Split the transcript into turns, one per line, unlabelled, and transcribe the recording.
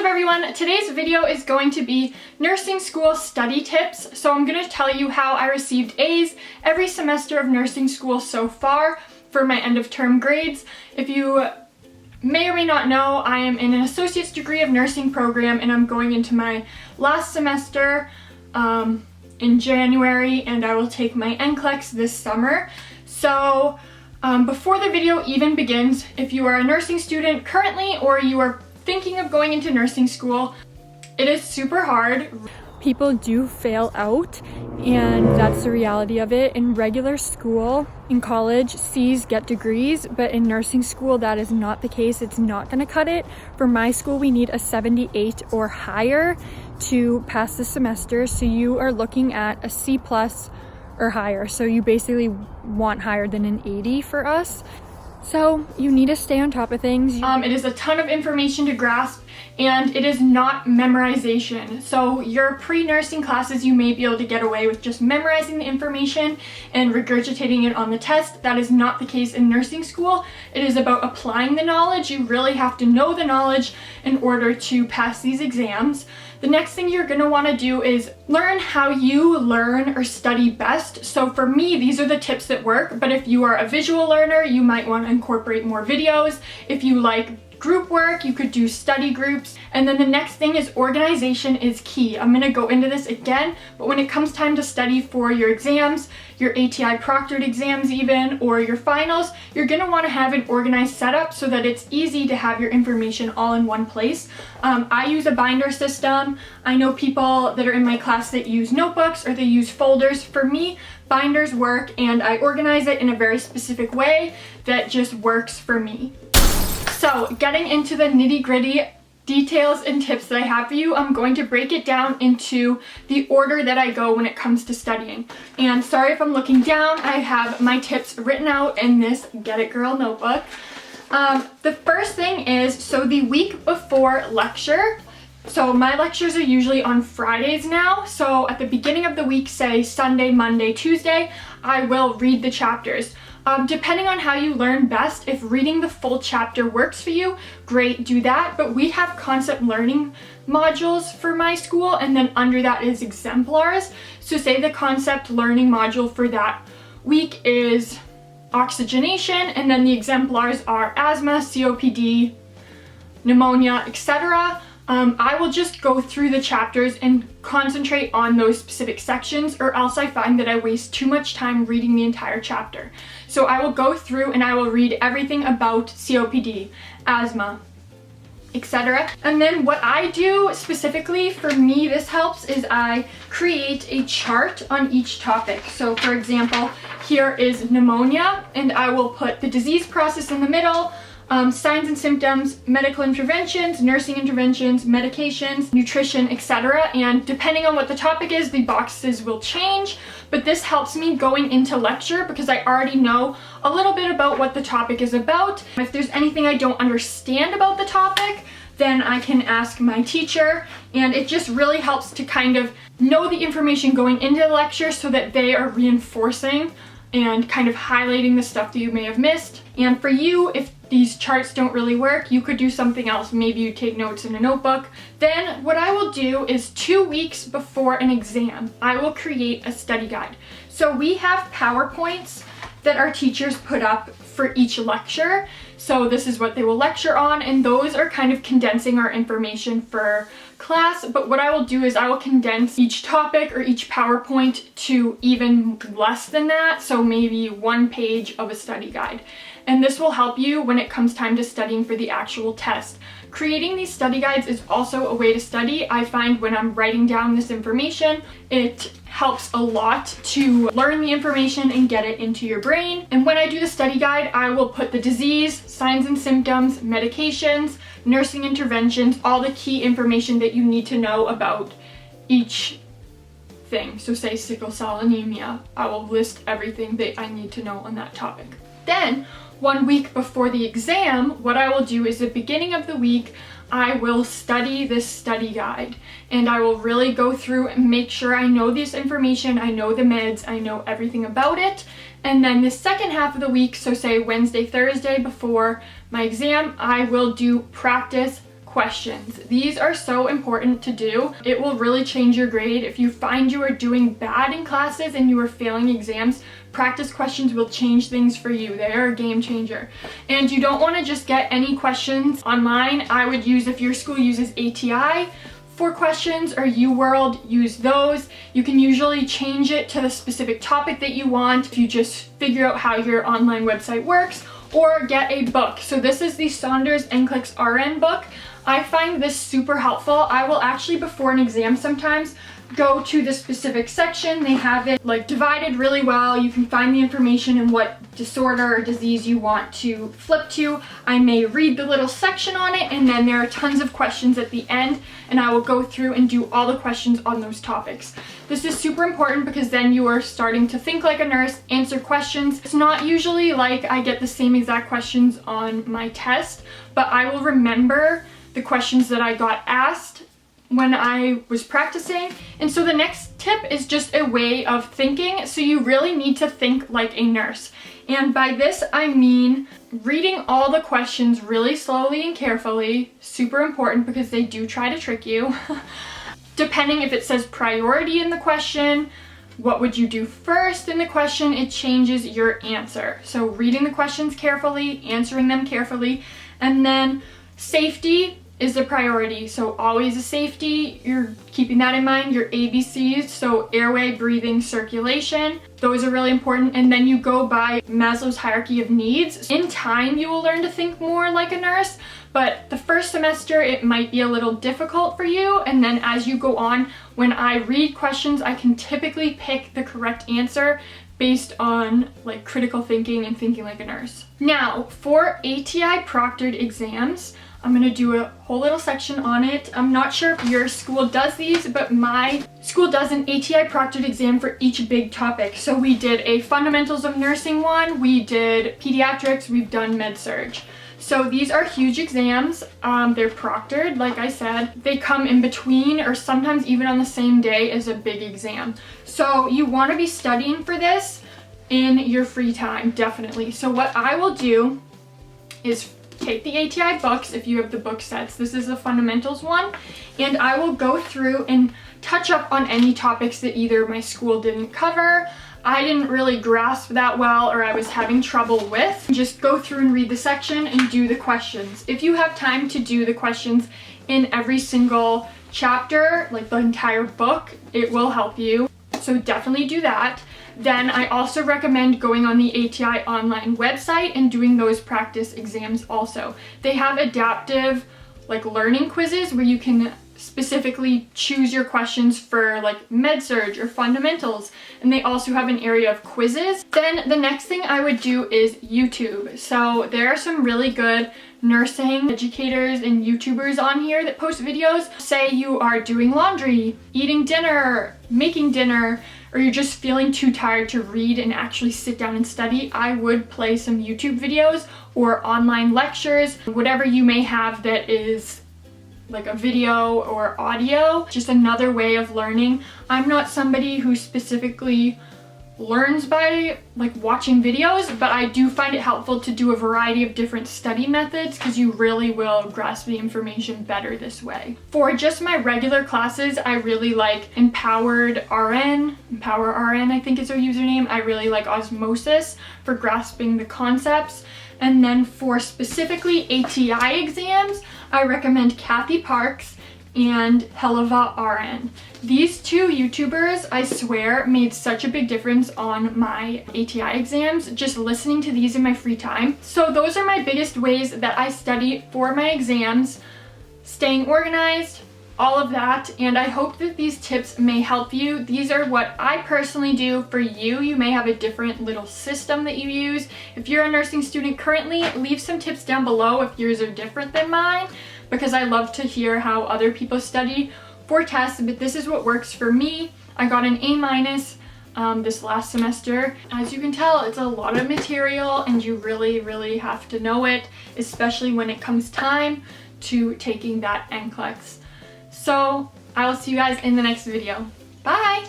up everyone? Today's video is going to be nursing school study tips. So I'm going to tell you how I received A's every semester of nursing school so far for my end of term grades. If you may or may not know, I am in an associate's degree of nursing program and I'm going into my last semester in January, and I will take my NCLEX this summer. So before the video even begins, if you are a nursing student currently or you are thinking of going into nursing school, it is super hard. People do fail out, and that's the reality of it. In regular school, in college, C's get degrees, but in nursing school, that is not the case. It's not gonna cut it. For my school, we need a 78 or higher to pass the semester, so you are looking at a C plus or higher. So you basically want higher than an 80 for us. So you need to stay on top of things. It is a ton of information to grasp, and it is not memorization. So your pre-nursing classes, you may be able to get away with just memorizing the information and regurgitating it on the test. That is not the case in nursing school. It is about applying the knowledge. You really have to know the knowledge in order to pass these exams. The next thing you're going to want to do is learn how you learn or study best. So for me, these are the tips that work, but if you are a visual learner, you might want to incorporate more videos. If you like group work, you could do study groups. And then the next thing is organization is key. I'm going to go into this again, but when it comes time to study for your exams, your ATI proctored exams even, or your finals, you're going to want to have an organized setup so that it's easy to have your information all in one place. I use a binder system. I know people that are in my class that use notebooks or they use folders. For me, binders work, and I organize it in a very specific way that just works for me. So getting into the nitty-gritty details and tips that I have for you, I'm going to break it down into the order that I go when it comes to studying. And sorry if I'm looking down, I have my tips written out in this Get It Girl notebook. The first thing is, so the week before lecture, so my lectures are usually on Fridays now, so at the beginning of the week, say Sunday, Monday, Tuesday, I will read the chapters. Depending on how you learn best, if reading the full chapter works for you, great, do that. But we have concept learning modules for my school, and then under that is exemplars. So say the concept learning module for that week is oxygenation, and then the exemplars are asthma, COPD, pneumonia, etc. I will just go through the chapters and concentrate on those specific sections, or else I find that I waste too much time reading the entire chapter. So I will go through and I will read everything about COPD, asthma, etc. And then what I do specifically, for me this helps, is I create a chart on each topic. So for example, here is pneumonia, and I will put the disease process in the middle, signs and symptoms, medical interventions, nursing interventions, medications, nutrition, etc. And depending on what the topic is, the boxes will change, but this helps me going into lecture because I already know a little bit about what the topic is about. If there's anything I don't understand about the topic, then I can ask my teacher, and it just really helps to kind of know the information going into the lecture so that they are reinforcing and kind of highlighting the stuff that you may have missed. And for you, if these charts don't really work, you could do something else. Maybe you take notes in a notebook. Then what I will do is 2 weeks before an exam, I will create a study guide. So we have PowerPoints that our teachers put up for each lecture. So this is what they will lecture on, and those are kind of condensing our information for class. But what I will do is I will condense each topic or each PowerPoint to even less than that, so maybe 1 page of a study guide. And this will help you when it comes time to studying for the actual test. Creating these study guides is also a way to study. I find when I'm writing down this information, it helps a lot to learn the information and get it into your brain. And when I do the study guide, I will put the disease, signs and symptoms, medications, nursing interventions, all the key information that you need to know about each thing. So say sickle cell anemia, I will list everything that I need to know on that topic. Then 1 week before the exam, what I will do is the beginning of the week, I will study this study guide, and I will really go through and make sure I know this information, I know the meds, I know everything about it. And then the second half of the week, so say Wednesday, Thursday before my exam, I will do practice questions. These are so important to do. It will really change your grade. If you find you are doing bad in classes and you are failing exams, practice questions will change things for you. They are a game changer. And you don't want to just get any questions online. I would use, if your school uses ATI for questions or UWorld, use those. You can usually change it to the specific topic that you want if you just figure out how your online website works, or get a book. So this is the Saunders NCLEX RN book. I find this super helpful. I will actually, before an exam sometimes, go to the specific section. They have it like divided really well. You can find the information and what disorder or disease you want to flip to. I may read the little section on it, and then there are tons of questions at the end, and I will go through and do all the questions on those topics. This is super important because then you are starting to think like a nurse, answer questions. It's not usually like I get the same exact questions on my test, but I will remember the questions that I got asked when I was practicing. And so the next tip is just a way of thinking. So you really need to think like a nurse. And by this, I mean reading all the questions really slowly and carefully. Super important because they do try to trick you. Depending if it says priority in the question, what would you do first in the question, it changes your answer. So reading the questions carefully, answering them carefully, and then safety is the priority. So always a safety, you're keeping that in mind. Your ABCs, so airway, breathing, circulation, those are really important. And then you go by Maslow's hierarchy of needs. In time, you will learn to think more like a nurse, but the first semester, it might be a little difficult for you. And then as you go on, when I read questions, I can typically pick the correct answer based on like critical thinking and thinking like a nurse. Now, for ATI proctored exams, I'm gonna do a whole little section on it. I'm not sure if your school does these, but my school does an ATI proctored exam for each big topic. So we did a fundamentals of nursing one, we did pediatrics, we've done med-surg. So these are huge exams. They're proctored, like I said. They come in between or sometimes even on the same day as a big exam. So you wanna be studying for this in your free time, definitely. So what I will do is take the ATI books, if you have the book sets. This is the fundamentals one, and I will go through and touch up on any topics that either my school didn't cover, I didn't really grasp that well, or I was having trouble with. Just go through and read the section and do the questions. If you have time to do the questions in every single chapter, like the entire book, it will help you. So definitely do that. Then I also recommend going on the ATI online website and doing those practice exams also. They have adaptive like learning quizzes where you can specifically choose your questions for like med-surg or fundamentals, and they also have an area of quizzes. Then the next thing I would do is YouTube. So there are some really good nursing educators and YouTubers on here that post videos. Say you are doing laundry, eating dinner, making dinner, or you're just feeling too tired to read and actually sit down and study, I would play some YouTube videos or online lectures, whatever you may have that is like a video or audio, just another way of learning. I'm not somebody who specifically learns by like watching videos, but I do find it helpful to do a variety of different study methods because you really will grasp the information better this way. For just my regular classes, I really like Empower RN, I think is their username. I really like Osmosis for grasping the concepts. And then for specifically ATI exams, I recommend Kathy Parks and Helava RN. These two YouTubers, I swear, made such a big difference on my ATI exams, just listening to these in my free time. So those are my biggest ways that I study for my exams, staying organized, all of that, and I hope that these tips may help you. These are what I personally do for you. You may have a different little system that you use. If you're a nursing student currently, leave some tips down below if yours are different than mine, because I love to hear how other people study for tests, but this is what works for me. I got an A- this last semester. As you can tell, it's a lot of material and you really have to know it, especially when it comes time to taking that NCLEX. So I will see you guys in the next video. Bye!